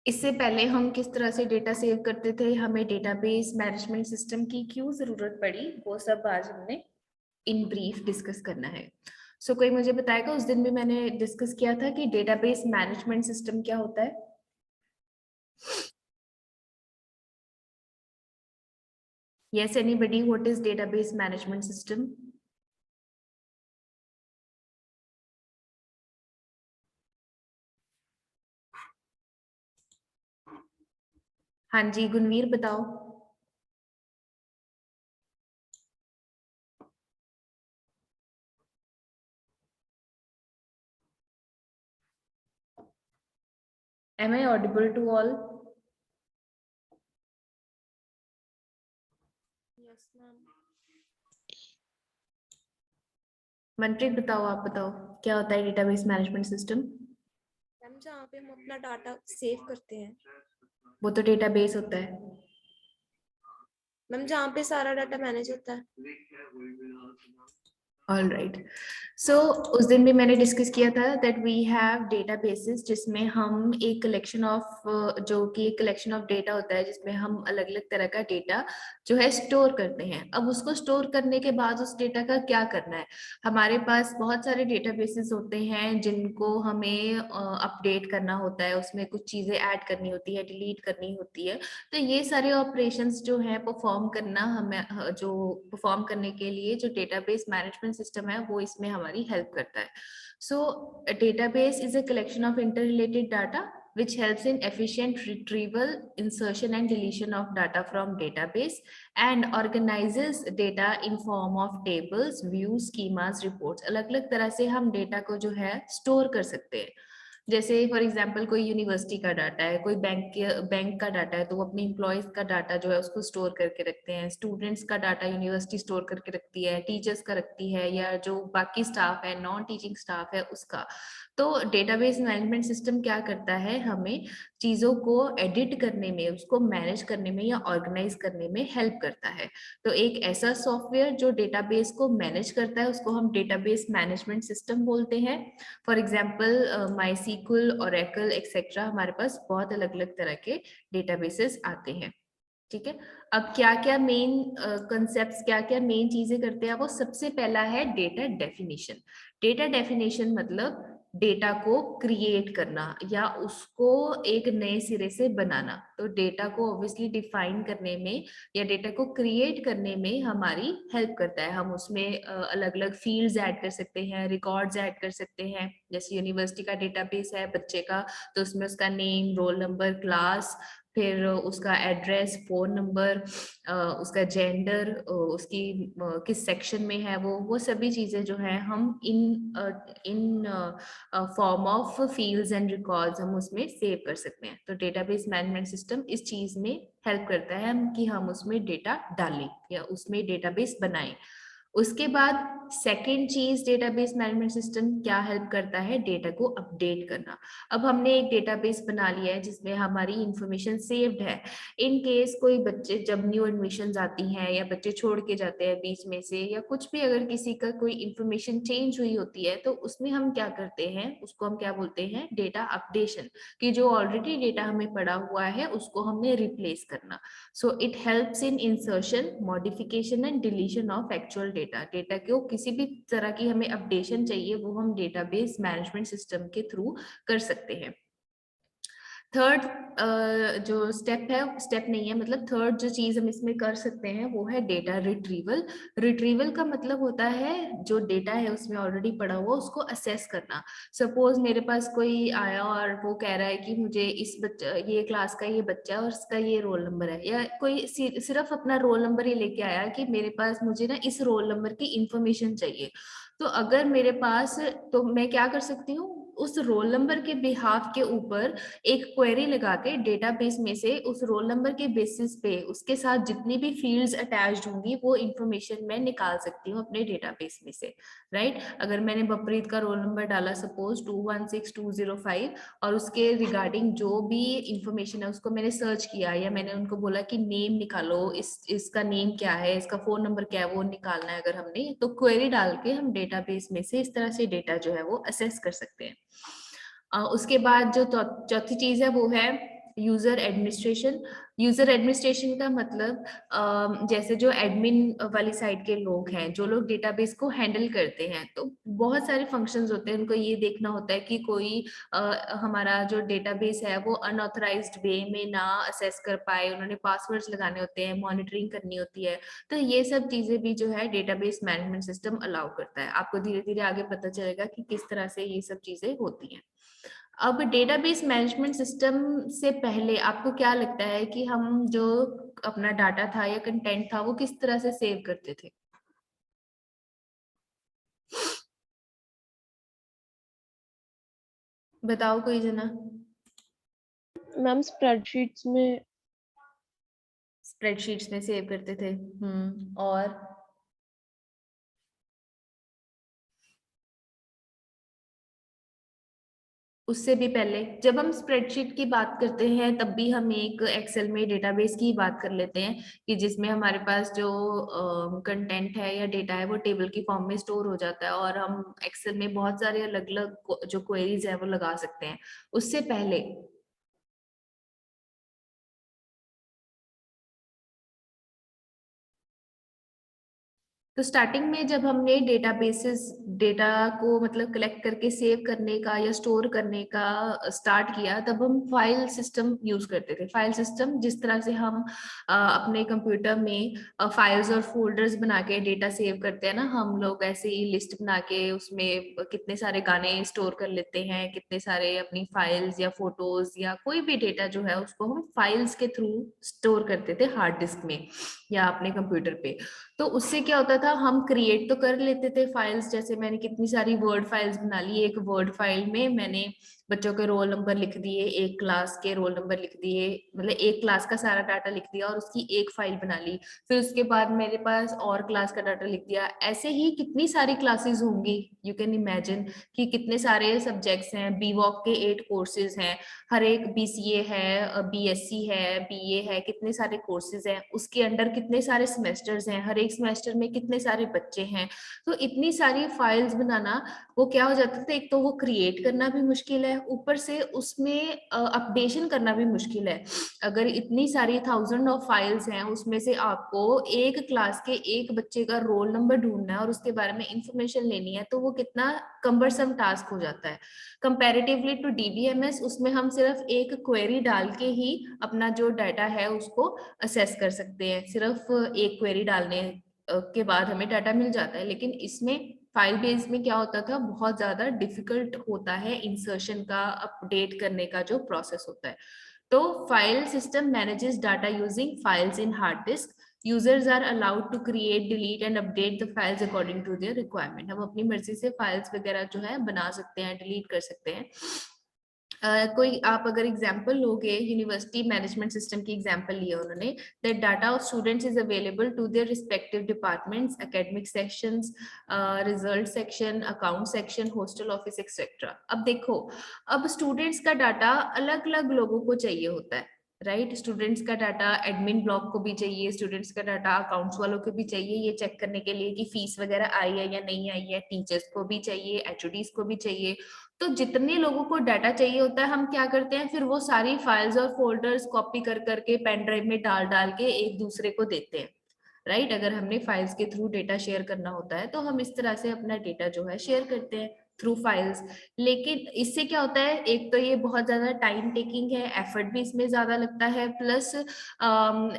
इससे पहले हम किस तरह से डेटा सेव करते थे, हमें डेटाबेस मैनेजमेंट सिस्टम की क्यों जरूरत पड़ी, वो सब आज हमने इन ब्रीफ डिस्कस करना है। कोई मुझे बताएगा, उस दिन भी मैंने डिस्कस किया था कि डेटाबेस मैनेजमेंट सिस्टम क्या होता है। Yes anybody, what is database management system? हाँ जी गुणवीर बताओ। Am I audible to all? Yes ma'am. Manpreet बताओ, आप बताओ क्या होता है डेटाबेस मैनेजमेंट सिस्टम? मैम जहाँ पे हम अपना डाटा सेव करते हैं। वो तो डेटाबेस होता है। मैम जहाँ पे सारा डाटा मैनेज होता है। All right. सो उस दिन भी मैंने डिस्कस किया था दैट वी हैव डेटाबेसेस जिसमें हम एक कलेक्शन ऑफ जो कि एक कलेक्शन ऑफ डेटा होता है जिसमें हम अलग अलग तरह का डेटा जो है स्टोर करते हैं। अब उसको स्टोर करने के बाद उस डेटा का क्या करना है, हमारे पास बहुत सारे डेटाबेसेस होते हैं जिनको हमें अपडेट करना होता है, उसमें कुछ चीजें ऐड करनी होती है, डिलीट करनी होती है। तो ये सारे ऑपरेशंस जो है परफॉर्म करना हमें जो परफॉर्म करने के लिए जो डेटाबेस मैनेजमेंट सिस्टम है वो इसमें हमारी हेल्प करता है। सो database is a collection of interrelated data which helps in efficient retrieval, insertion and deletion of data from database and organizes data in form of tables, views, schemas, reports। अलग अलग तरह से हम डेटा को जो है स्टोर कर सकते हैं। जैसे फॉर एग्जांपल कोई यूनिवर्सिटी का डाटा है, कोई बैंक का डाटा है, तो वो अपने इम्प्लॉयज का डाटा जो है उसको स्टोर करके रखते हैं। स्टूडेंट्स का डाटा यूनिवर्सिटी स्टोर करके रखती है, टीचर्स का रखती है, या जो बाकी स्टाफ है, नॉन टीचिंग स्टाफ है उसका। तो डेटाबेस मैनेजमेंट सिस्टम क्या करता है, हमें चीजों को एडिट करने में, उसको मैनेज करने में या ऑर्गेनाइज करने में हेल्प करता है। तो एक ऐसा सॉफ्टवेयर जो डेटाबेस को मैनेज करता है उसको हम डेटाबेस मैनेजमेंट सिस्टम बोलते हैं। फॉर एग्जाम्पल माईसीक्वल, ओरेकल एक्सेट्रा, हमारे पास बहुत अलग अलग तरह के डेटाबेसेस आते हैं। ठीक है, अब क्या क्या मेन कंसेप्ट, क्या क्या मेन चीजें करते हैं वो, सबसे पहला है डेटा डेफिनेशन। डेटा डेफिनेशन मतलब डेटा को क्रिएट करना या उसको एक नए सिरे से बनाना। तो डेटा को ऑब्वियसली डिफाइन करने में या डेटा को क्रिएट करने में हमारी हेल्प करता है। हम उसमें अलग अलग फील्ड्स ऐड कर सकते हैं, रिकॉर्ड्स ऐड कर सकते हैं। जैसे यूनिवर्सिटी का डेटाबेस है बच्चे का, तो उसमें उसका नेम, रोल नंबर, क्लास, फिर उसका एड्रेस, फोन नंबर, उसका जेंडर, उसकी किस सेक्शन में है वो सभी चीजें जो है हम in form of fields and records हम उसमें सेव कर सकते हैं। तो डेटाबेस मैनेजमेंट सिस्टम इस चीज में हेल्प करता है कि हम उसमें डेटा डालें या उसमें डेटाबेस बनाएं। उसके बाद सेकेंड चीज डेटाबेस मैनेजमेंट सिस्टम क्या हेल्प करता है, डेटा को अपडेट करना। अब हमने एक डेटाबेस बना लिया है जिसमें हमारी इंफॉर्मेशन सेव्ड है। इन केस कोई बच्चे जब न्यू एडमिशन आती हैं या बच्चे छोड़ के जाते हैं बीच में से, या कुछ भी अगर किसी का कोई इंफॉर्मेशन चेंज हुई होती है, तो उसमें हम क्या करते हैं, उसको हम क्या बोलते हैं, डेटा अपडेशन। कि जो ऑलरेडी डेटा हमें पड़ा हुआ है उसको हमने रिप्लेस करना। So it helps in insertion, modification and deletion of actual data. Data को किसी भी तरह की हमें अपडेशन चाहिए वो हम डेटाबेस मैनेजमेंट सिस्टम के थ्रू कर सकते हैं। थर्ड जो स्टेप है, स्टेप नहीं है मतलब थर्ड जो चीज हम इसमें कर सकते हैं वो है डेटा रिट्रीवल। रिट्रीवल का मतलब होता है जो डेटा है उसमें ऑलरेडी पड़ा हुआ उसको असेस करना। सपोज मेरे पास कोई आया और वो कह रहा है कि मुझे इस बच्चा, ये क्लास का ये बच्चा है और उसका ये रोल नंबर है, या कोई सिर्फ अपना रोल नंबर ही लेके आया कि मेरे पास मुझे ना इस रोल नंबर की इंफॉर्मेशन चाहिए। तो अगर मेरे पास, तो मैं क्या कर सकती हूँ, उस रोल नंबर के बिहाफ के ऊपर एक क्वेरी लगा के डेटाबेस में से उस रोल नंबर के बेसिस पे उसके साथ जितनी भी फील्ड्स अटैच्ड होंगी वो इंफॉर्मेशन मैं निकाल सकती हूँ अपने डेटाबेस में से। राइट, अगर मैंने बपरीत का रोल नंबर डाला सपोज 216205 और उसके रिगार्डिंग जो भी इंफॉर्मेशन है उसको मैंने सर्च किया, या मैंने उनको बोला कि नेम निकालो, इसका नेम क्या है, इसका फोन नंबर क्या है, वो निकालना है अगर हमने, तो क्वेरी डाल के हम डेटाबेस में से इस तरह से डेटा जो है वो असेस कर सकते हैं। उसके बाद जो चौथी चीज है वो है यूजर एडमिनिस्ट्रेशन। यूजर एडमिनिस्ट्रेशन का मतलब जैसे जो एडमिन वाली साइड के लोग हैं, जो लोग डेटाबेस को हैंडल करते हैं, तो बहुत सारे फंक्शंस होते हैं। उनको ये देखना होता है कि कोई हमारा जो डेटाबेस है वो अनऑथराइज्ड वे में ना असेस कर पाए, उन्होंने पासवर्ड्स लगाने होते हैं, मॉनिटरिंग करनी होती है। तो ये सब चीजें भी जो है डेटाबेस मैनेजमेंट सिस्टम अलाउ करता है। आपको धीरे धीरे आगे पता चलेगा कि किस तरह से ये सब चीजें होती हैं। अब डेटाबेस मैनेजमेंट सिस्टम से पहले आपको क्या लगता है कि हम जो अपना डाटा था या कंटेंट था वो किस तरह से सेव करते थे? बताओ कोई जना। मैम स्प्रेडशीट्स में। स्प्रेडशीट्स में सेव करते थे। और उससे भी पहले जब हम स्प्रेडशीट की बात करते हैं तब भी हम एक एक्सेल में डेटाबेस की बात कर लेते हैं कि जिसमें हमारे पास जो कंटेंट है या डेटा है वो टेबल की फॉर्म में स्टोर हो जाता है और हम एक्सेल में बहुत सारे अलग अलग जो क्वेरीज है वो लगा सकते हैं। उससे पहले तो स्टार्टिंग में जब हमने डेटाबेसेस डेटा को मतलब कलेक्ट करके सेव करने का या स्टोर करने का स्टार्ट किया, तब हम फाइल सिस्टम यूज करते थे। फाइल सिस्टम जिस तरह से हम अपने कंप्यूटर में फाइल्स और फोल्डर्स बना के डेटा सेव करते हैं ना, हम लोग ऐसे ही लिस्ट बना के उसमें कितने सारे गाने स्टोर कर लेते हैं, कितने सारे अपनी फाइल्स या फोटोज या कोई भी डेटा जो है उसको हम फाइल्स के थ्रू स्टोर करते थे हार्ड डिस्क में या अपने कंप्यूटर पे। तो उससे क्या होता था, हम क्रिएट तो कर लेते थे फाइल्स, जैसे मैंने कितनी सारी वर्ड फाइल्स बना ली। एक वर्ड फाइल में मैंने बच्चों के रोल नंबर लिख दिए, एक क्लास के रोल नंबर लिख दिए, मतलब एक क्लास का सारा डाटा लिख दिया और उसकी एक फाइल बना ली। फिर उसके बाद मेरे पास और क्लास का डाटा लिख दिया। ऐसे ही कितनी सारी क्लासेस होंगी, यू कैन इमेजिन कि कितने सारे सब्जेक्ट्स हैं। बी वॉक के 8 कोर्सेज हैं, हर एक बीसीए है, बीएससी है, बीए है, कितने सारे कोर्सेज हैं, उसके अंडर कितने सारे सेमेस्टर्स हैं, हर एक सेमेस्टर में कितने सारे बच्चे हैं। तो इतनी सारी फाइल्स बनाना वो क्या हो जाता था, एक तो वो क्रिएट करना भी मुश्किल है, ऊपर से उसमें अपडेशन करना भी मुश्किल है। अगर इतनी सारी थाउजेंड ऑफ फाइल्स हैं, उसमें से आपको एक क्लास के एक बच्चे का रोल नंबर ढूंढना है और उसके बारे में इंफॉर्मेशन लेनी है, तो वो कितना कम्बरसम टास्क हो जाता है कंपैरेटिवली टू डीबीएमएस। उसमें हम सिर्फ एक क्वेरी डाल के ही अपना जो डाटा है उसको असेस कर सकते हैं। सिर्फ एक क्वेरी डालने के बाद हमें डाटा मिल जाता है। लेकिन इसमें फाइल बेस में क्या होता था, बहुत ज्यादा डिफिकल्ट होता है इंसर्शन का, अपडेट करने का जो प्रोसेस होता है। तो file system manages data using files in hard disk. Users are allowed to create, delete and update the files according to their requirement. हम अपनी मर्जी से फाइल्स वगैरह जो है बना सकते हैं, डिलीट कर सकते हैं। कोई आप अगर एग्जांपल लोगे, यूनिवर्सिटी मैनेजमेंट सिस्टम की एग्जांपल लिया उन्होंने, that data of students is available to their respective departments, academic sections, result section, account section, hostel office etcetera. अब देखो, अब स्टूडेंट्स का डाटा अलग अलग लोगों को चाहिए होता है, राइट? स्टूडेंट्स का डाटा एडमिन ब्लॉक को भी चाहिए, स्टूडेंट्स का डाटा अकाउंट्स वालों को भी चाहिए, ये चेक करने के लिए कि फीस वगैरह आई है या नहीं आई है। टीचर्स को भी चाहिए, एचओडीज को भी चाहिए। तो जितने लोगों को डाटा चाहिए होता है, हम क्या करते हैं, फिर वो सारी फाइल्स और फोल्डर्स कॉपी कर करके पेन ड्राइव में डाल डाल के एक दूसरे को देते हैं, राइट? अगर हमने फाइल्स के थ्रू डेटा शेयर करना होता है तो हम इस तरह से अपना डेटा जो है शेयर करते हैं थ्रू फाइल्स। लेकिन इससे क्या होता है, एक तो ये बहुत ज्यादा टाइम टेकिंग है, एफर्ट भी इसमें ज्यादा लगता है, प्लस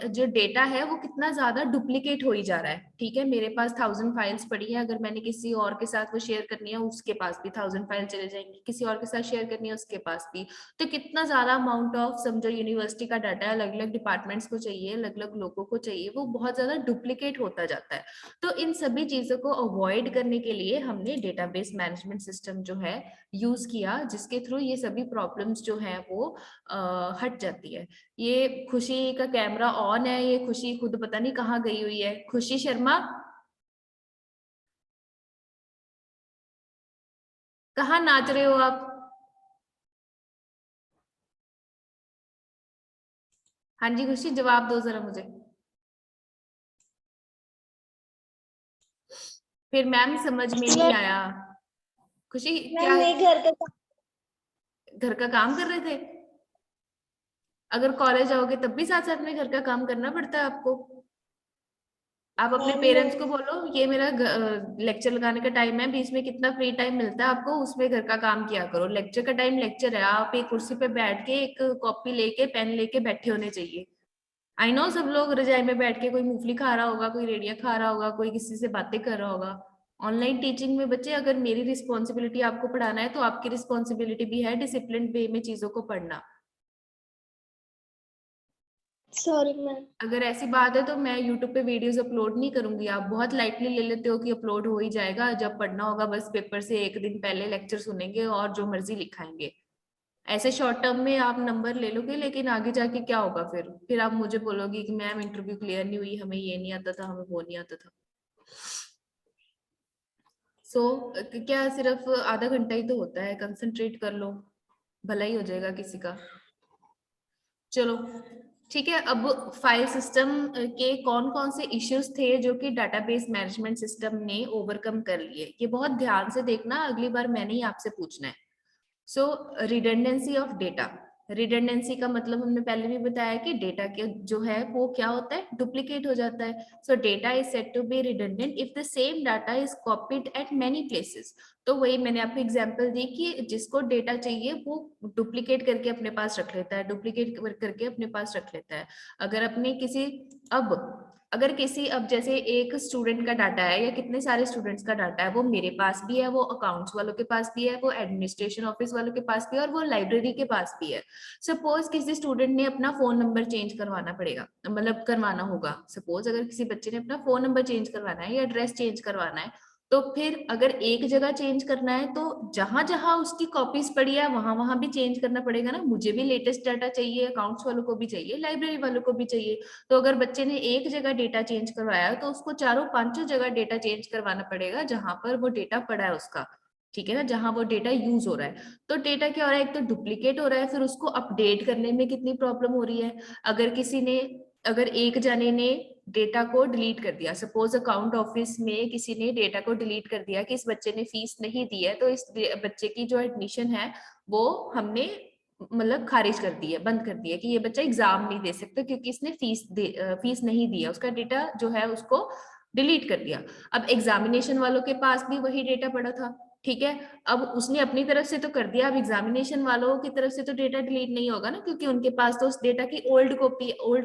जो डेटा है वो कितना ज्यादा डुप्लीकेट हो ही जा रहा है। ठीक है, मेरे पास 1000 फाइल्स पड़ी है, अगर मैंने किसी और के साथ वो शेयर करनी है, उसके पास भी 1000 फाइल चले जाएंगी, किसी और के साथ शेयर करनी है उसके पास भी। तो कितना ज्यादा अमाउंट ऑफ, समझो यूनिवर्सिटी का डाटा अलग अलग डिपार्टमेंट्स को चाहिए, अलग अलग लोगों को चाहिए, वो बहुत ज्यादा डुप्लीकेट होता जाता है। तो इन सभी चीजों को अवॉइड करने के लिए हमने डेटाबेस मैनेजमेंट सिस्टम जो है यूज किया, जिसके थ्रू ये सभी प्रॉब्लम्स जो है वो हट जाती है। ये खुशी का कैमरा ऑन है, ये खुशी खुद पता नहीं कहाँ गई हुई है। खुशी शर्मा, कहाँ नाच रहे हो आप? हाँ जी खुशी, जवाब दो जरा मुझे। फिर मैम समझ में नहीं आया। खुशी मैम क्या मैं घर का घर का काम कर रहे थे? अगर कॉलेज जाओगे तब भी साथ साथ में घर का काम करना पड़ता है आपको। आप अपने मैम पेरेंट्स को बोलो ये मेरा लेक्चर लगाने का टाइम है, बीच में कितना फ्री टाइम मिलता है आपको, उसमें घर का काम किया करो। लेक्चर का टाइम लेक्चर है, आप एक कुर्सी पे बैठ के एक कॉपी लेके पेन लेके बैठे होने चाहिए। आई नो सब लोग रजाई में बैठ के कोई मूंगफली खा रहा होगा, कोई रेडिया खा रहा होगा, कोई किसी से बातें कर रहा होगा। ऑनलाइन टीचिंग में बच्चे अगर मेरी रिस्पॉन्सिबिलिटी आपको पढ़ाना है तो आपकी रिस्पॉन्सिबिलिटी भी है डिसिप्लिन वे में चीजों को पढ़ना। Sorry ma'am. अगर ऐसी बात है तो मैं यूट्यूब पे वीडियोस अपलोड नहीं करूंगी। आप बहुत लाइटली ले लेते हो कि अपलोड हो ही जाएगा, जब पढ़ना होगा बस पेपर से एक दिन पहले लेक्चर सुनेंगे और जो मर्जी लिखाएंगे। ऐसे शॉर्ट टर्म में आप नंबर ले लोगे, लेकिन आगे जाके क्या होगा? फिर आप मुझे बोलोगे कि मैम इंटरव्यू क्लियर नहीं हुई, हमें ये नहीं आता था, हमें वो नहीं आता था। सो क्या सिर्फ आधा घंटा ही तो होता है, कंसंट्रेट कर लो, भला ही हो जाएगा किसी का। चलो ठीक है। अब फाइल सिस्टम के कौन कौन से इश्यूज थे जो कि डाटाबेस मैनेजमेंट सिस्टम ने ओवरकम कर लिए, ये बहुत ध्यान से देखना, अगली बार मैंने ही आपसे पूछना है। सो रिडंडेंसी ऑफ डेटा। रिडंडेंसी का मतलब हमने पहले भी बताया कि डेटा के जो है वो क्या होता है, डुप्लीकेट हो जाता है। So data is said to be redundant if the same data is copied at many places. तो वही मैंने आपको एग्जांपल दी कि जिसको डेटा चाहिए वो डुप्लीकेट करके अपने पास रख लेता है, डुप्लीकेट करके अपने पास रख लेता है। अगर अपने किसी अगर किसी अब जैसे एक स्टूडेंट का डाटा है या कितने सारे स्टूडेंट्स का डाटा है, वो मेरे पास भी है, वो अकाउंट्स वालों के पास भी है, वो एडमिनिस्ट्रेशन ऑफिस वालों के पास भी है और वो लाइब्रेरी के पास भी है। सपोज किसी स्टूडेंट ने अपना फोन नंबर चेंज करवाना पड़ेगा, मतलब करवाना होगा। सपोज अगर किसी बच्चे ने अपना फोन नंबर चेंज करवाना है या एड्रेस चेंज करवाना है, तो फिर अगर एक जगह चेंज करना है तो जहां जहां उसकी कॉपीज पड़ी है वहां वहां भी चेंज करना पड़ेगा ना। मुझे भी लेटेस्ट डाटा चाहिए, अकाउंट्स वालों को भी चाहिए, लाइब्रेरी वालों को भी चाहिए। तो अगर बच्चे ने एक जगह डेटा चेंज करवाया तो उसको चारों पांचों जगह डेटा चेंज करवाना पड़ेगा जहां पर वो डेटा पड़ा है उसका, ठीक है ना, जहां वो डेटा यूज हो रहा है। तो डेटा क्या हो रहा है, एक तो डुप्लीकेट हो रहा है, फिर उसको अपडेट करने में कितनी प्रॉब्लम हो रही है। अगर एक जने ने डेटा को डिलीट कर दिया, सपोज अकाउंट ऑफिस में किसी ने डेटा को डिलीट कर दिया कि इस बच्चे ने फीस नहीं दी है, तो इस बच्चे की जो एडमिशन है वो हमने मतलब खारिज कर दी है, बंद कर दी है कि ये बच्चा एग्जाम नहीं दे सकता क्योंकि इसने फीस नहीं दी है, उसका डेटा जो है उसको डिलीट कर दिया। अब एग्जामिनेशन वालों के पास भी वही डेटा पड़ा था, ठीक है। अब उसने अपनी तरफ से तो कर दिया, अब एग्जामिनेशन वालों की तरफ से तो डेटा डिलीट नहीं होगा ना, क्योंकि उनके पास तो उस डेटा की ओल्ड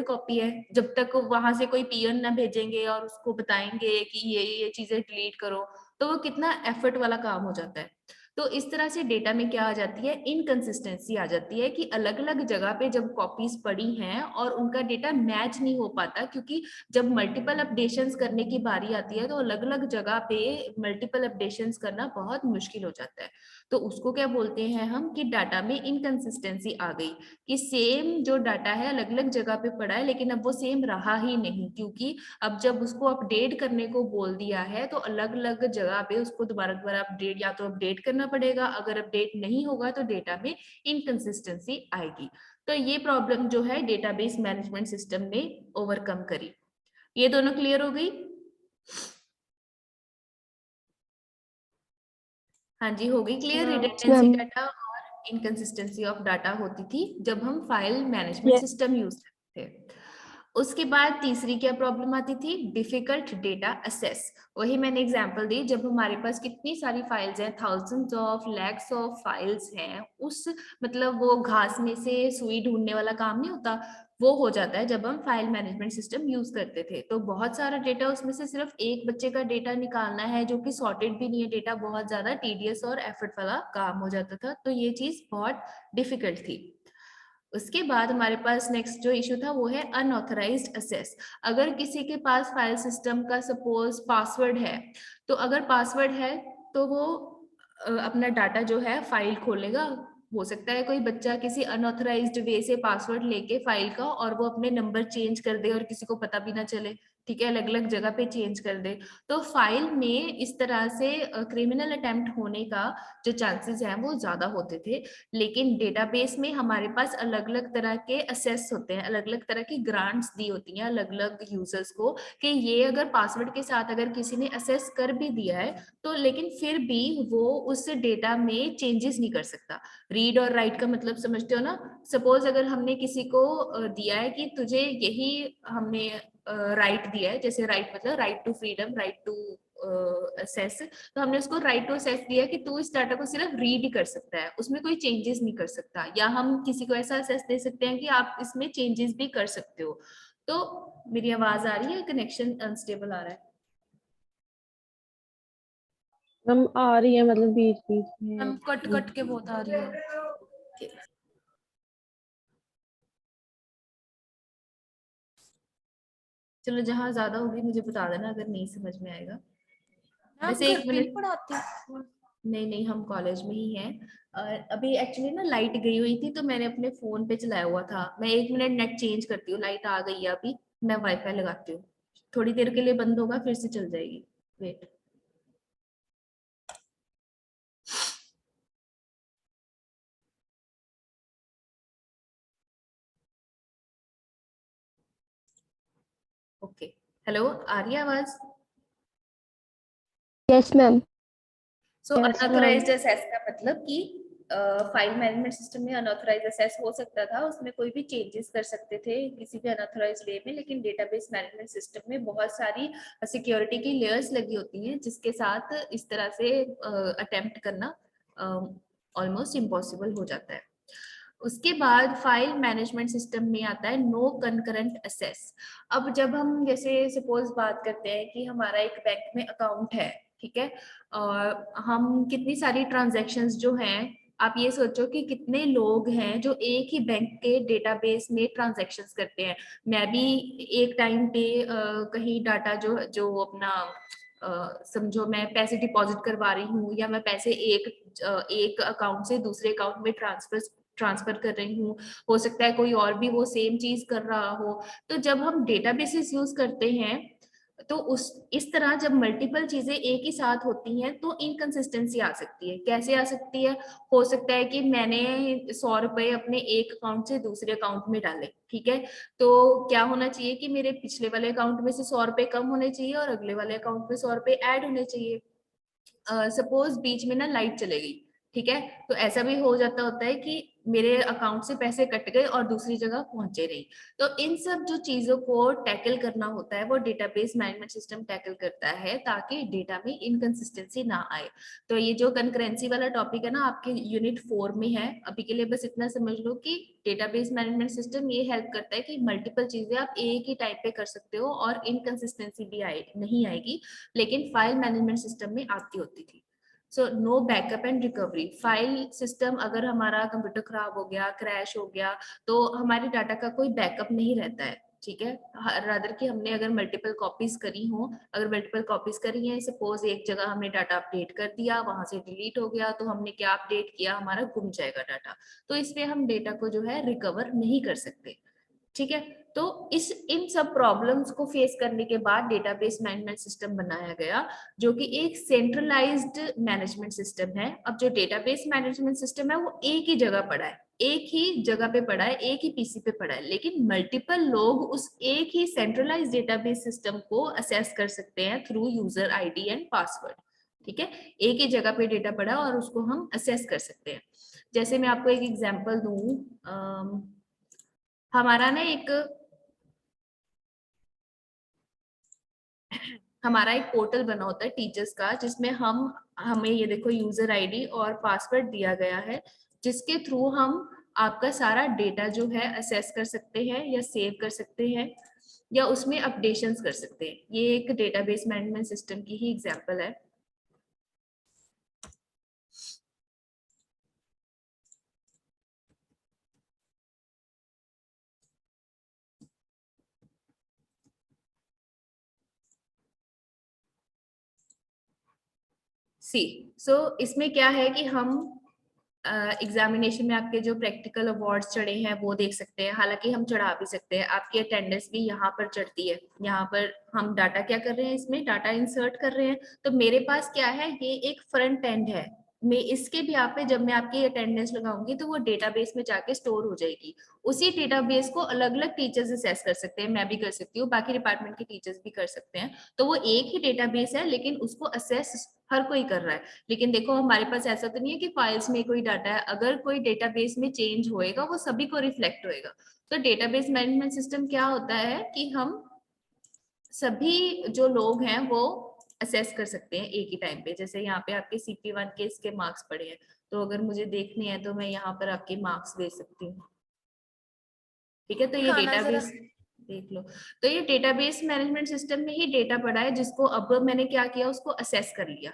कॉपी है। जब तक वहां से कोई पीएन ना भेजेंगे और उसको बताएंगे कि ये चीजें डिलीट करो, तो वो कितना एफर्ट वाला काम हो जाता है। तो इस तरह से डेटा में क्या आ जाती है, इनकंसिस्टेंसी आ जाती है कि अलग अलग जगह पे जब कॉपीज पड़ी हैं और उनका डेटा मैच नहीं हो पाता, क्योंकि जब मल्टीपल अपडेशंस करने की बारी आती है तो अलग अलग जगह पे मल्टीपल अपडेशंस करना बहुत मुश्किल हो जाता है। तो उसको क्या बोलते हैं हम कि डाटा में इनकंसिस्टेंसी आ गई, कि सेम जो डाटा है अलग अलग जगह पे पड़ा है लेकिन अब वो सेम रहा ही नहीं, क्योंकि अब जब उसको अपडेट करने को बोल दिया है तो अलग अलग जगह पे उसको दोबारा दोबारा अपडेट या तो अपडेट करना पड़ेगा, अगर अपडेट नहीं होगा तो डेटा में इनकंसिस्टेंसी आएगी। तो ये प्रॉब्लम जो है डेटाबेस मैनेजमेंट सिस्टम ने ओवरकम करी। ये दोनों क्लियर हो गई? हाँ जी, हो गई क्लियर। हाँ रिडंडेंसी मैम। डाटा और इनकंसिस्टेंसी ऑफ डाटा होती थी जब हम फाइल मैनेजमेंट सिस्टम यूज करते थे। उसके बाद तीसरी क्या प्रॉब्लम आती थी, डिफिकल्ट डेटा असेस। वही मैंने एग्जांपल दी, जब हमारे पास कितनी सारी फाइल्स हैं, thousands of lakhs of files हैं, उस मतलब वो घास में से सुई ढूंढने वाला काम नहीं होता, वो हो जाता है जब हम फाइल मैनेजमेंट सिस्टम यूज करते थे। तो बहुत सारा डेटा, उसमें से सिर्फ एक बच्चे का डेटा निकालना है जो कि सॉर्टेड भी नहीं है डेटा, बहुत ज्यादा टीडियस और एफर्ट वाला काम हो जाता था। तो ये चीज बहुत डिफिकल्ट थी। उसके बाद हमारे पास नेक्स्ट जो इशू था वो है अनऑथराइज्ड एक्सेस। अगर किसी के पास फाइल सिस्टम का सपोज पासवर्ड है, तो अगर पासवर्ड है तो वो अपना डाटा जो है फाइल खोलेगा। हो सकता है कोई बच्चा किसी अनऑथराइज्ड वे से पासवर्ड लेके फाइल का और वो अपने नंबर चेंज कर दे और किसी को पता भी ना चले, ठीक है, अलग अलग जगह पे चेंज कर दे, तो फाइल में इस तरह से क्रिमिनल अटेम्प्ट होने का जो चांसेस हैं वो ज्यादा होते थे। लेकिन डेटाबेस में हमारे पास अलग अलग तरह के असेस होते हैं, अलग अलग तरह की ग्रांट्स दी होती हैं अलग अलग यूजर्स को, कि ये अगर पासवर्ड के साथ अगर किसी ने असेस कर भी दिया है तो लेकिन फिर भी वो उस डेटा में चेंजेस नहीं कर सकता। रीड और राइट का मतलब समझते हो ना? सपोज अगर हमने किसी को दिया है कि तुझे यही हमने राइट दिया है, जैसे राइट मतलब right to freedom, right to access, तो हमने उसको राइट टू असेस दिया कि तू इस डाटा को सिर्फ रीड ही कर सकता है, उसमें कोई चेंजेस नहीं कर सकता। या हम किसी को ऐसा असेस दे सकते हैं कि आप इसमें चेंजेस भी कर सकते हो। तो मेरी आवाज आ रही है? कनेक्शन अनस्टेबल आ रहा है? हम आ रही है, मतलब बीच बीच में। हम कट कट के बहुत आ रही है। चलो जहां ज्यादा होगी मुझे बता देना अगर नहीं समझ में आएगा। आप वैसे घर 1 पे नहीं मिनट। पढ़ाते हो? नहीं नहीं, हम कॉलेज में ही हैं। अभी एक्चुअली ना लाइट गई हुई थी तो मैंने अपने फोन पे चलाया हुआ था। मैं 1 मिनट नेट चेंज करती हूँ, लाइट आ गई है अभी, मैं वाईफाई लगाती हूँ, थोड़ी देर के लिए बंद होगा फिर से चल जाएगी। वेट। ओके, हेलो, आ रही है आवाज? Yes ma'am. So Yes, unauthorised access का मतलब कि फाइल मैनेजमेंट सिस्टम में अनऑथराइज्ड एक्सेस हो सकता था, उसमें कोई भी चेंजेस कर सकते थे किसी भी अनऑथराइज्ड वे में। लेकिन डेटाबेस मैनेजमेंट सिस्टम में बहुत सारी सिक्योरिटी की लेयर्स लगी होती हैं जिसके साथ इस तरह से अटेम्प्ट करना ऑलमोस्ट इम्पॉसिबल हो जाता है। उसके बाद फाइल मैनेजमेंट सिस्टम में आता है नो कंकरेंट असेस। अब जब हम जैसे सपोज बात करते हैं कि हमारा एक बैंक में अकाउंट है, ठीक है, और हम कितनी सारी ट्रांजैक्शंस जो हैं, आप ये सोचो कि कितने लोग हैं जो एक ही बैंक के डेटाबेस में ट्रांजैक्शंस करते हैं। मैं भी एक टाइम पे कहीं डाटा जो जो अपना समझो मैं पैसे डिपॉजिट करवा रही हूँ या मैं पैसे एक अकाउंट से दूसरे अकाउंट में ट्रांसफर कर रही हूँ, हो सकता है कोई और भी वो सेम चीज कर रहा हो। तो जब हम डेटाबेसेस यूज करते हैं तो उस इस तरह जब मल्टीपल चीजें एक ही साथ होती हैं तो इनकंसिस्टेंसी आ सकती है। कैसे आ सकती है? हो सकता है कि मैंने 100 रुपए अपने एक अकाउंट से दूसरे अकाउंट में डाले, ठीक है, तो क्या होना चाहिए कि मेरे पिछले वाले अकाउंट में से 100 रुपए कम होने चाहिए और अगले वाले अकाउंट में 100 रुपए ऐड होने चाहिए। सपोज बीच में ना लाइट चले गई, ठीक है, तो ऐसा भी हो जाता होता है कि मेरे अकाउंट से पैसे कट गए और दूसरी जगह पहुंचे नहीं। तो इन सब जो चीजों को टैकल करना होता है वो डेटाबेस मैनेजमेंट सिस्टम टैकल करता है ताकि डेटा में इनकंसिस्टेंसी ना आए। तो ये जो कंकरेंसी वाला टॉपिक है ना आपके यूनिट 4 में है। अभी के लिए बस इतना समझ लो कि डेटाबेस मैनेजमेंट सिस्टम ये हेल्प करता है कि मल्टीपल चीजें आप एक ही टाइप पे कर सकते हो और इनकंसिस्टेंसी भी नहीं आएगी, लेकिन फाइल मैनेजमेंट सिस्टम में आती होती थी। So no backup and recovery. File system अगर हमारा कंप्यूटर खराब हो गया, क्रैश हो गया, तो हमारे डाटा का कोई बैकअप नहीं रहता है, ठीक है। रादर कि हमने अगर मल्टीपल कॉपीज करी हो, अगर मल्टीपल कॉपीज करी है, सपोज एक जगह हमने डाटा अपडेट कर दिया, वहां से डिलीट हो गया, तो हमने क्या अपडेट किया, हमारा गुम जाएगा डाटा। तो इसमें हम डेटा को जो है रिकवर नहीं कर सकते, ठीक है। तो इस इन सब प्रॉब्लम्स को फेस करने के बाद डेटाबेस मैनेजमेंट सिस्टम बनाया गया जो कि एक सेंट्रलाइज्ड मैनेजमेंट सिस्टम है। अब जो डेटाबेस मैनेजमेंट सिस्टम है वो एक ही जगह पड़ा है, एक ही जगह पे पड़ा है, एक ही पीसी पे पड़ा है, लेकिन मल्टीपल लोग उस एक ही सेंट्रलाइज्ड डेटाबेस सिस्टम को असेस कर सकते हैं through user ID and password, ठीक है। एक ही जगह पे डेटा पड़ा और उसको हम असेस कर सकते हैं। जैसे मैं आपको एक एग्जांपल दूं, हमारा ना हमारा एक पोर्टल बना होता है टीचर्स का, जिसमें हमें ये देखो यूजर आईडी और पासवर्ड दिया गया है, जिसके थ्रू हम आपका सारा डेटा जो है असेस कर सकते हैं या सेव कर सकते हैं या उसमें अपडेशंस कर सकते हैं। ये एक डेटाबेस मैनेजमेंट सिस्टम की ही एग्जांपल है। सी सो इसमें क्या है कि हम एग्जामिनेशन में आपके जो प्रैक्टिकल अवार्ड्स चढ़े हैं वो देख सकते हैं, हालांकि हम चढ़ा भी सकते हैं, आपकी अटेंडेंस भी यहाँ पर चढ़ती है। यहाँ पर हम डाटा क्या कर रहे हैं, इसमें डाटा इंसर्ट कर रहे हैं। तो मेरे पास क्या है, ये एक फ्रंट एंड है, मैं इसके भी आप पे जब मैं आपकी अटेंडेंस लगाऊंगी तो वो डेटाबेस में जाके स्टोर हो जाएगी। उसी डेटाबेस को अलग अलग टीचर्स असेस कर सकते हैं, मैं भी कर सकती हूँ, बाकी डिपार्टमेंट के टीचर्स भी कर सकते हैं। तो वो एक ही डेटाबेस है लेकिन उसको असेस हर कोई कर रहा है। लेकिन देखो हमारे पास ऐसा तो नहीं है कि फाइल्स में कोई डाटा है, अगर कोई डेटाबेस में चेंज होएगा वो सभी को रिफ्लेक्ट होएगा। तो डेटाबेस मैनेजमेंट सिस्टम क्या होता है कि हम सभी जो लोग हैं वो असेस कर सकते हैं एक ही टाइम पे। जैसे यहाँ पे आपके CP1 के इसके मार्क्स पड़े हैं, तो अगर मुझे देखने हैं तो मैं यहाँ पर आपके मार्क्स दे सकती हूँ। ठीक है, तो ये दिखाना जरा। डेटाबेस देख लो। तो ये डेटाबेस मैनेजमेंट सिस्टम में ही डेटा पड़ा है, जिसको अब मैंने क्या किया, उसको असेस कर लिया।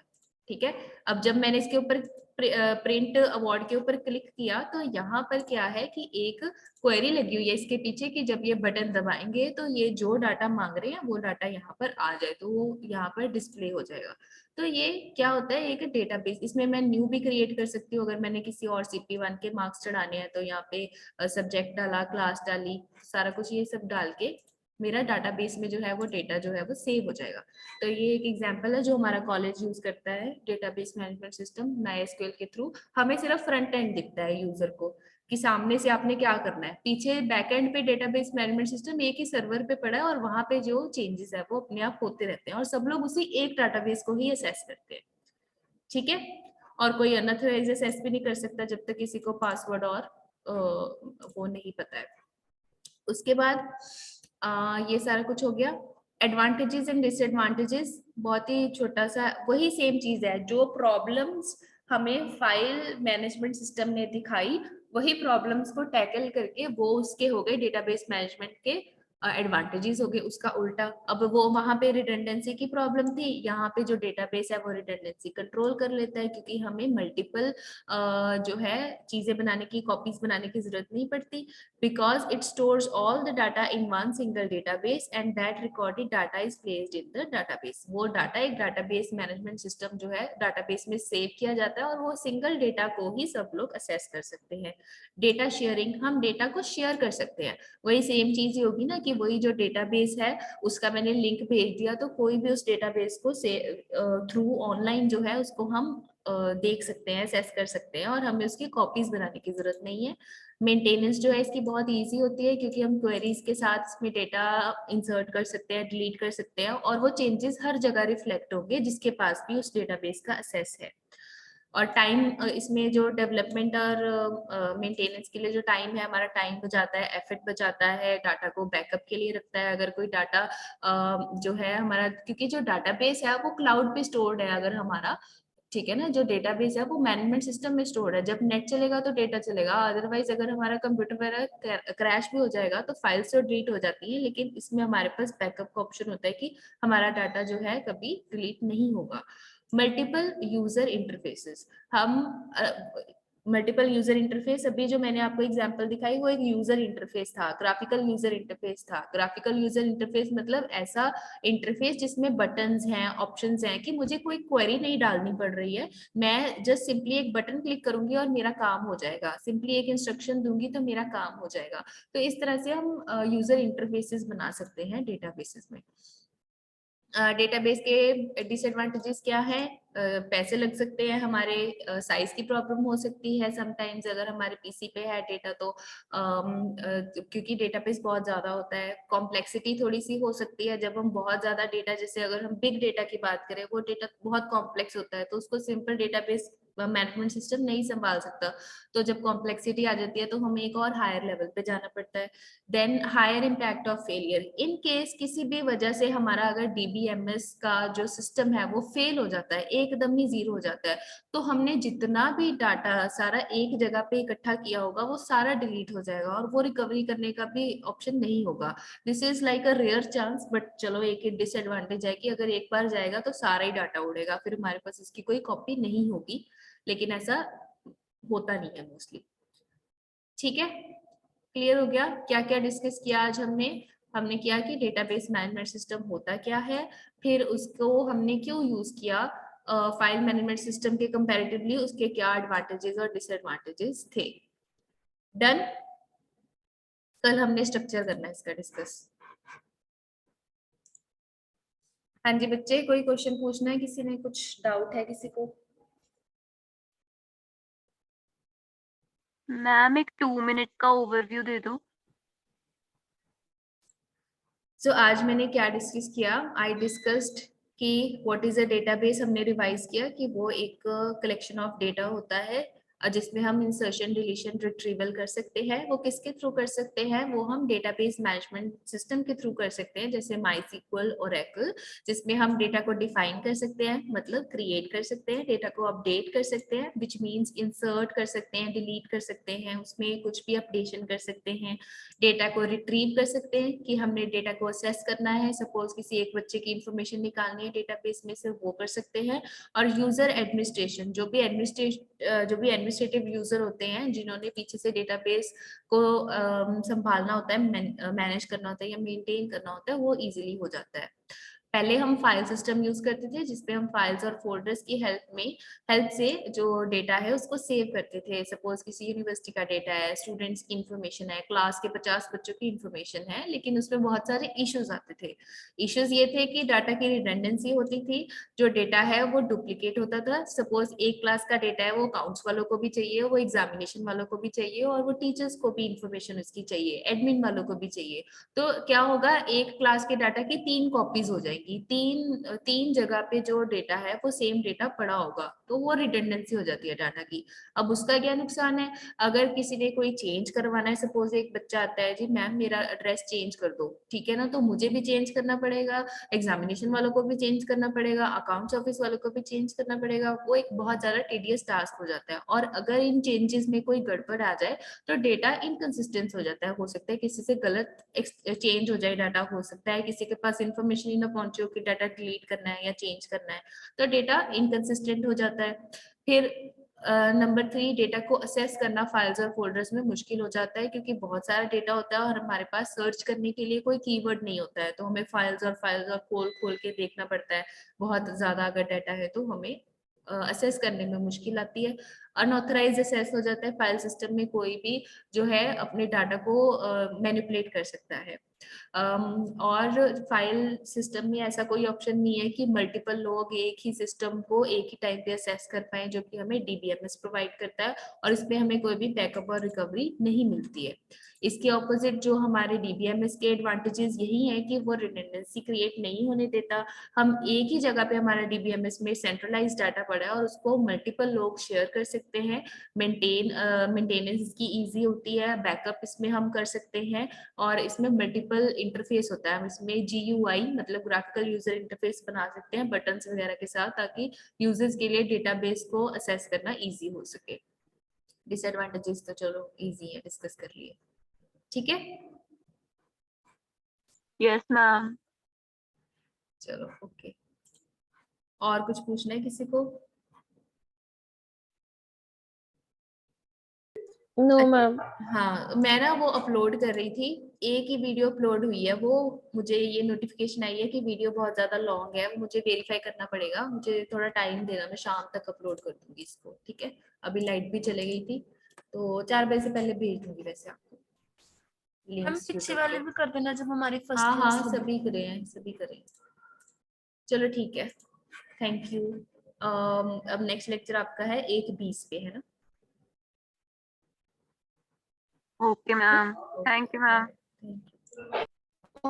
ठीक है, अब जब मैंने इसके ऊपर प्रिंट अवार्ड के ऊपर क्लिक किया तो यहाँ पर क्या है कि एक क्वेरी लगी हुई है इसके पीछे कि जब ये बटन दबाएंगे तो ये जो डाटा मांग रहे हैं वो डाटा यहाँ पर आ जाए, तो वो यहाँ पर डिस्प्ले हो जाएगा। तो ये क्या होता है, एक डेटाबेस, इसमें मैं न्यू भी क्रिएट कर सकती हूँ। अगर मैंने किसी और CP1 के मार्क्स चढ़ाने हैं तो यहाँ पे सब्जेक्ट डाला, क्लास डाली, सारा कुछ ये सब डाल के मेरा डाटाबेस में जो है वो डेटा जो है वो सेव हो जाएगा। तो ये एक एग्जांपल है जो हमारा कॉलेज यूज करता है, डेटाबेस मैनेजमेंट सिस्टम MySQL के थ्रू। हमें सिर्फ फ्रंट एंड दिखता है यूजर को कि सामने से आपने क्या करना है, पीछे बैकएंड पे डेटाबेस मैनेजमेंट सिस्टम एक ही सर्वर पे पड़ा है और वहां पे जो चेंजेस है वो अपने आप होते रहते हैं और सब लोग उसी एक डाटाबेस को ही असेस करते हैं। ठीक है, और कोई अनऑथराइज्ड असेस भी नहीं कर सकता जब तक किसी को पासवर्ड और वो नहीं पता है। उसके बाद ये सारा कुछ हो गया। एडवांटेजेस एंड डिसएडवांटेजेस बहुत ही छोटा सा वही सेम चीज है, जो प्रॉब्लम्स हमें फाइल मैनेजमेंट सिस्टम ने दिखाई वही प्रॉब्लम्स को टैकल करके वो उसके हो गए डेटाबेस मैनेजमेंट के एडवांटेजेस हो गए। उसका उल्टा, अब वो वहां पे रिडंडेंसी की प्रॉब्लम थी, यहाँ पे जो डेटाबेस है वो रिडंडेंसी कंट्रोल कर लेता है, क्योंकि हमें मल्टीपल जो है चीजें बनाने की, कॉपीज बनाने की जरूरत नहीं पड़ती, because it stores all the data in one single database and that recorded data is placed in the database। वो डाटा एक database management system जो है database में सेव किया जाता है और वो सिंगल डेटा को ही सब लोग असेस कर सकते हैं। डेटा शेयरिंग, हम डेटा को शेयर कर सकते हैं, वही सेम चीज ही होगी ना कि वही जो डेटाबेस है उसका मैंने लिंक भेज दिया तो कोई भी उस डेटाबेस को से थ्रू ऑनलाइन जो है उसको हम देख सकते हैं, असेस कर सकते हैं और हमें उसकी कॉपीज बनाने की जरूरत नहीं है। मेंटेनेंस जो है इसकी बहुत इजी होती है, क्योंकि हम क्वेरीज के साथ इसमें डेटा इंसर्ट कर सकते हैं, डिलीट कर सकते हैं और वो चेंजेस हर जगह रिफ्लेक्ट होंगे जिसके पास भी उस डेटाबेस का एक्सेस है। और टाइम, इसमें जो डेवलपमेंट और मेंटेनेंस के लिए जो टाइम है, हमारा टाइम बचाता है, एफर्ट बचाता है, डाटा को बैकअप के लिए रखता है। अगर कोई डाटा जो है हमारा, क्योंकि जो डाटाबेस है वो क्लाउड पे स्टोर्ड है अगर हमारा, ठीक है ना, जो डेटाबेस है वो मैनेजमेंट सिस्टम में स्टोर्ड है, जब नेट चलेगा तो डेटा चलेगा, अदरवाइज अगर हमारा कंप्यूटर वगैरह क्रैश भी हो जाएगा तो फाइल्स तो डिलीट हो जाती है, लेकिन इसमें हमारे पास बैकअप का ऑप्शन होता है कि हमारा डाटा जो है कभी डिलीट नहीं होगा। मल्टीपल यूजर इंटरफेसेस, हम मल्टीपल यूजर इंटरफेस, अभी जो मैंने आपको एग्जांपल दिखाई वो एक यूजर इंटरफेस था, ग्राफिकल यूजर इंटरफेस था। ग्राफिकल यूजर इंटरफेस मतलब ऐसा इंटरफेस जिसमें बटन्स हैं, ऑप्शंस हैं, कि मुझे कोई क्वेरी नहीं डालनी पड़ रही है, मैं जस्ट सिंपली एक बटन क्लिक करूंगी और मेरा काम हो जाएगा, सिंपली एक इंस्ट्रक्शन दूंगी तो मेरा काम हो जाएगा। तो इस तरह से हम यूजर इंटरफेसेस बना सकते हैं डेटाबेसेस में। डेटाबेस के डिसएडवांटेजेस क्या है, पैसे लग सकते हैं हमारे, साइज की प्रॉब्लम हो सकती है समटाइम्स अगर हमारे पीसी पे है डेटा तो, क्योंकि डेटाबेस बहुत ज्यादा होता है। कॉम्प्लेक्सिटी थोड़ी सी हो सकती है जब हम बहुत ज्यादा डेटा, जैसे अगर हम बिग डेटा की बात करें, वो डेटा बहुत कॉम्प्लेक्स होता है तो उसको सिंपल डेटाबेस मैनेजमेंट सिस्टम नहीं संभाल सकता, तो जब कॉम्प्लेक्सिटी आ जाती है तो हमें एक और हायर लेवल पे जाना पड़ता है। Then higher impact of failure, in case किसी भी वजह से हमारा अगर डीबीएमएस का जो सिस्टम है वो फेल हो जाता है, एकदम ही जीरो हो जाता है, तो हमने जितना भी डाटा सारा एक जगह पे इकट्ठा किया होगा वो सारा डिलीट हो जाएगा और वो रिकवरी करने का भी ऑप्शन नहीं होगा। This is like a rare chance, but चलो एक डिसएडवांटेज है कि अगर एक बार जाएगा तो सारा ही डाटा उड़ेगा, फिर हमारे पास इसकी कोई कॉपी नहीं होगी, लेकिन ऐसा होता नहीं है मोस्टली। ठीक है, क्लियर हो गया क्या क्या डिस्कस किया आज हमने? हमने किया कि डेटाबेस मैनेजमेंट सिस्टम होता क्या है, फिर उसको हमने क्यों यूज किया, फाइल मैनेजमेंट सिस्टम के कंपैरेटिवली उसके क्या एडवांटेजेस और डिसएडवांटेजेस थे। डन। कल हमने स्ट्रक्चर करना है इसका डिस्कस। हाँ जी बच्चे, कोई क्वेश्चन पूछना है? किसी ने कुछ डाउट है किसी को? मैम एक 2 मिनट का ओवरव्यू दे दो। सो आज मैंने क्या डिस्कस किया? आई डिस्कस्ड कि व्हाट इज अ डेटाबेस। हमने रिवाइज किया कि वो एक कलेक्शन ऑफ डेटा होता है जिसमें हम इंसर्शन, डिलीशन, रिट्रीवल कर सकते हैं। वो किसके थ्रू कर सकते हैं? वो हम डेटाबेस मैनेजमेंट सिस्टम के थ्रू कर सकते हैं, जैसे माईसीक्वल, ओरेकल, जिसमें हम डेटा को डिफाइन कर सकते हैं, मतलब क्रिएट कर सकते हैं, डेटा को अपडेट कर सकते हैं, विच मीन्स इंसर्ट कर सकते हैं, डिलीट कर सकते हैं, उसमें कुछ भी अपडेशन कर सकते हैं, डेटा को रिट्रीव कर सकते हैं कि हमने डेटा को असेस करना है, सपोज किसी एक बच्चे की इंफॉर्मेशन निकालनी है डेटाबेस में से, वो कर सकते हैं। और यूजर एडमिनिस्ट्रेशन, जो भी एडमिनिस्ट्रेटिव यूजर होते हैं जिन्होंने पीछे से डेटाबेस को संभालना होता है, मैनेज करना होता है या मेंटेन करना होता है, वो इजीली हो जाता है। पहले हम फाइल सिस्टम यूज करते थे जिसपे हम फाइल्स और फोल्डर्स की हेल्प से जो डेटा है उसको सेव करते थे। सपोज किसी यूनिवर्सिटी का डेटा है, स्टूडेंट्स की इंफॉर्मेशन है, क्लास के 50 बच्चों की इंफॉर्मेशन है, लेकिन उसमें बहुत सारे इश्यूज आते थे। इश्यूज ये थे कि डाटा की रिडंडेंसी होती थी, जो डेटा है वो डुप्लीकेट होता था। सपोज एक क्लास का डेटा है, वो अकाउंट्स वालों को भी चाहिए, वो एग्जामिनेशन वालों को भी चाहिए, और वो टीचर्स को भी इंफॉर्मेशन उसकी चाहिए, एडमिन वालों को भी चाहिए। तो क्या होगा, एक क्लास के डाटा की 3 कॉपीज हो जाएगी, तीन जगह पे जो डेटा है वो सेम डेटा पड़ा होगा, तो वो रिडंडेंसी हो जाती है डाटा की। अब उसका क्या नुकसान है? अगर किसी ने कोई चेंज करवाना है, सपोज एक बच्चा आता है, जी मैम मेरा एड्रेस चेंज कर दो, ठीक है ना, तो मुझे भी चेंज करना पड़ेगा, एग्जामिनेशन वालों को भी चेंज करना पड़ेगा, अकाउंट्स ऑफिस वालों को भी चेंज करना पड़ेगा। वो एक बहुत ज्यादा टीडियस टास्क हो जाता है। और अगर इन चेंजेस में कोई गड़बड़ आ जाए तो डेटा इनकंसिस्टेंट हो जाता है। हो सकता है किसी से गलत चेंज हो जाए डाटा, हो सकता है किसी के पास इंफॉर्मेशन ही ना पहुंचे हो कि डाटा डिलीट करना है या चेंज करना है, तो डेटा इनकंसिस्टेंट हो जाता है। फिर नंबर 3, डेटा को असेस करना फाइल्स और फोल्डर्स में मुश्किल हो जाता है, क्योंकि बहुत सारा डेटा होता है और हमारे पास सर्च करने के लिए कोई कीवर्ड नहीं होता है, तो हमें फाइल्स और खोल खोल के देखना पड़ता है। बहुत ज्यादा अगर डाटा है तो हमें असेस करने में मुश्किल आती है। अनऑथराइज असेस हो जाता है, फाइल सिस्टम में कोई भी जो है अपने डाटा को मैनिपुलेट कर सकता है। और फाइल सिस्टम में ऐसा कोई ऑप्शन नहीं है कि मल्टीपल लोग एक ही सिस्टम को एक ही टाइम पे असेस कर पाए, जो कि हमें डीबीएमएस प्रोवाइड करता है, और इसमें हमें कोई भी बैकअप और रिकवरी नहीं मिलती है। इसके ऑपोजिट जो हमारे डीबीएमएस के एडवांटेजेस यही है कि वो रिडंडेंसी क्रिएट नहीं होने देता। हम एक ही जगह पे हमारा डीबीएमएस में सेंट्रलाइज डाटा पड़ा है और उसको मल्टीपल लोग शेयर कर सकते हैं। मेंटेनेंस इसकी इजी होती है, बैकअप इसमें हम कर सकते हैं, और इसमें मल्टीपल इंटरफेस होता है। हम इसमें GUI मतलब ग्राफिकल यूजर इंटरफेस बना सकते हैं बटन्स वगैरह के साथ, ताकि यूजर्स के लिए डेटाबेस को असेस करना इजी हो सके। डिसएडवांटेजेस तो चलो इजी है, डिस्कस कर लिए, ठीक है। Yes ma'am. चलो ओके। और कुछ पूछना है किसी को? No ma'am. हाँ, मैं ना वो अपलोड कर रही थी, एक ही वीडियो अपलोड हुई है, वो मुझे ये नोटिफिकेशन आई है कि वीडियो बहुत ज्यादा लॉन्ग है, मुझे वेरीफाई करना पड़ेगा, मुझे थोड़ा टाइम देना, मैं शाम तक अपलोड कर दूंगी इसको, ठीक है। अभी लाइट भी चले गई थी, तो 4 बजे से पहले भेज दूंगी वैसे आपको हम लिंक्स पीछे यूट्यूब वाले के। भी कर देना जब हमारी हाँ फर्स्ट हाँ, सभी करे हैं, सभी करें। चलो ठीक है, थैंक यू। अब नेक्स्ट लेक्चर आपका है 1:20 पे, है ना? Okay ma'am, thank you ma'am. Thank you.